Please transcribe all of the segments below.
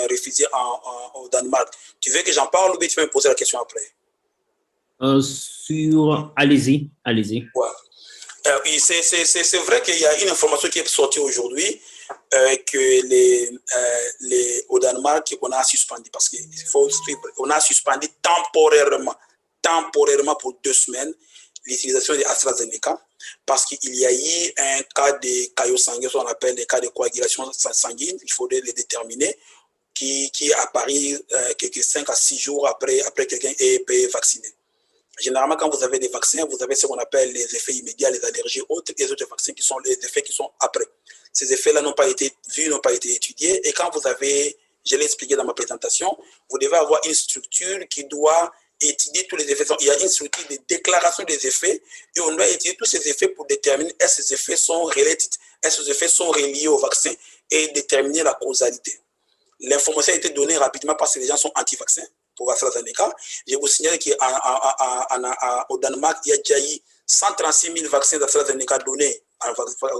réfugiés au Danemark. Tu veux que j'en parle ou bien tu vas me poser la question après? Allez-y, allez-y. Ouais. C'est vrai qu'il y a une information qui est sortie aujourd'hui que au Danemark, on a suspendu, parce qu'on a suspendu temporairement pour 2 semaines, l'utilisation de AstraZeneca, parce qu'il y a eu un cas de caillots sanguins, ce qu'on appelle des cas de coagulation sanguine, il faudrait les déterminer, qui est apparu quelques 5 à 6 jours après quelqu'un ait été vacciné. Généralement, quand vous avez des vaccins, vous avez ce qu'on appelle les effets immédiats, les allergies autres, et les autres vaccins qui sont les effets qui sont après. Ces effets-là n'ont pas été vus, n'ont pas été étudiés, et quand vous avez, je l'ai expliqué dans ma présentation, vous devez avoir une structure qui doit étudier tous les effets. Il y a une structure de déclaration des effets, et on doit étudier tous ces effets pour déterminer est-ce que ces effets sont related, est-ce que ces effets sont reliés au vaccin, et déterminer la causalité. L'information a été donnée rapidement parce que les gens sont anti-vaccins pour AstraZeneca. Je vous signale qu'au Danemark, il y a déjà eu 136 000 vaccins d'AstraZeneca donnés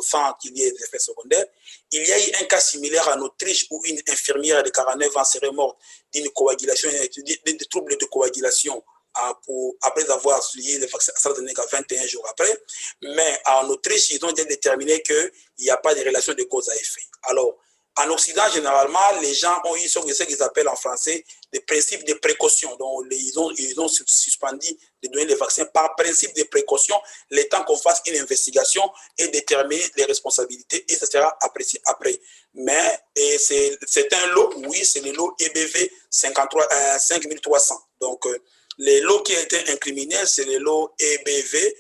sans qu'il y ait des effets secondaires. Il y a eu un cas similaire en Autriche où une infirmière de 49 ans serait morte d'une coagulation, des troubles de coagulation après avoir suivi le vaccin AstraZeneca 21 jours après. Mais en Autriche, ils ont déjà déterminé qu'il n'y a pas de relation de cause à effet. Alors, en Occident, généralement, les gens ont eu ce qu'ils appellent en français des principes de précaution. Donc, ils ont suspendu de donner les vaccins par principe de précaution, le temps qu'on fasse une investigation et déterminer les responsabilités, et ça sera apprécié après. Mais c'est un lot, oui, c'est le lot EBV 5300. Donc, les lots qui ont été incriminés, c'est le lot EBV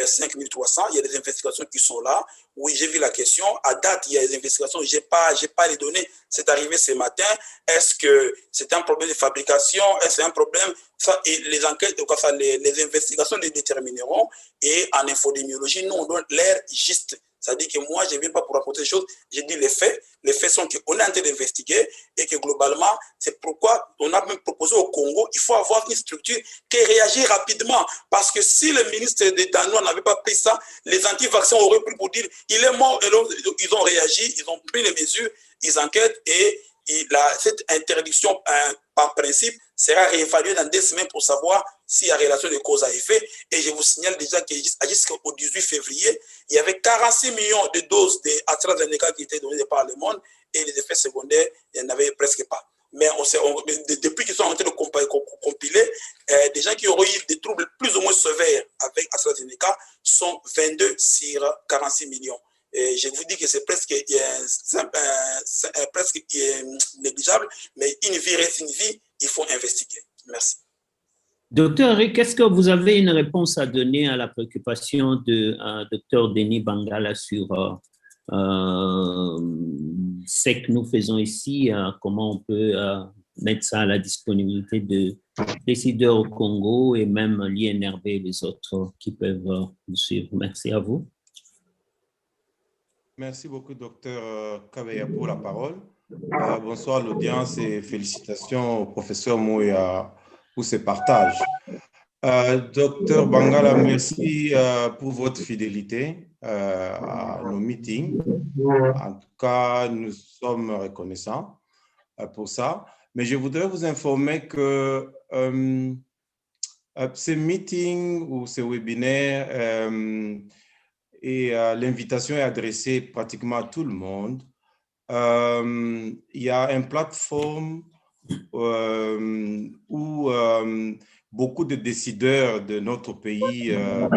5300. Il y a des investigations qui sont là. Oui, j'ai vu la question. À date, il y a des investigations. Je n'ai pas les données. C'est arrivé ce matin. Est-ce que c'est un problème de fabrication? Est-ce que c'est un problème? Ça, et les enquêtes, les investigations les détermineront. Et en infodémiologie, nous, on donne l'air juste. C'est-à-dire que moi, je ne viens pas pour raconter des choses. Je dis les faits. Les faits sont qu'on est en train d'investiguer et que globalement, c'est pourquoi on a même proposé au Congo, il faut avoir une structure qui réagit rapidement. Parce que si le ministre des Danois n'avait pas pris ça, les anti-vaccins auraient pris pour dire il est mort. Et donc, ils ont réagi, ils ont pris les mesures, ils enquêtent et cette interdiction par principe sera réévaluée dans 2 semaines pour savoir s'il y a relation de cause à effet. Et je vous signale déjà que jusqu'au 18 février, il y avait 46 millions de doses d'AstraZeneca qui étaient données par le monde et les effets secondaires, il n'y en avait presque pas. Mais depuis qu'ils sont en train de compiler, des gens qui auraient eu des troubles plus ou moins sévères avec AstraZeneca sont 22 sur 46 millions. Et je vous dis que c'est presque négligeable, mais une vie reste une vie, il faut investiguer. Merci. Docteur Eric, est-ce que vous avez une réponse à donner à la préoccupation de Dr Denis Bangala sur ce que nous faisons ici, comment on peut mettre ça à la disponibilité de décideurs au Congo et même l'INRB et les autres qui peuvent nous suivre? Merci à vous. Merci beaucoup, docteur Kabeya, pour la parole. Bonsoir à l'audience et félicitations au professeur Mouya pour ce partage. Docteur Bangala, merci pour votre fidélité à nos meetings. En tout cas, nous sommes reconnaissants pour ça. Mais je voudrais vous informer que ces meetings ou ces webinaires et l'invitation est adressée pratiquement à tout le monde. Il y a une plateforme où beaucoup de décideurs de notre pays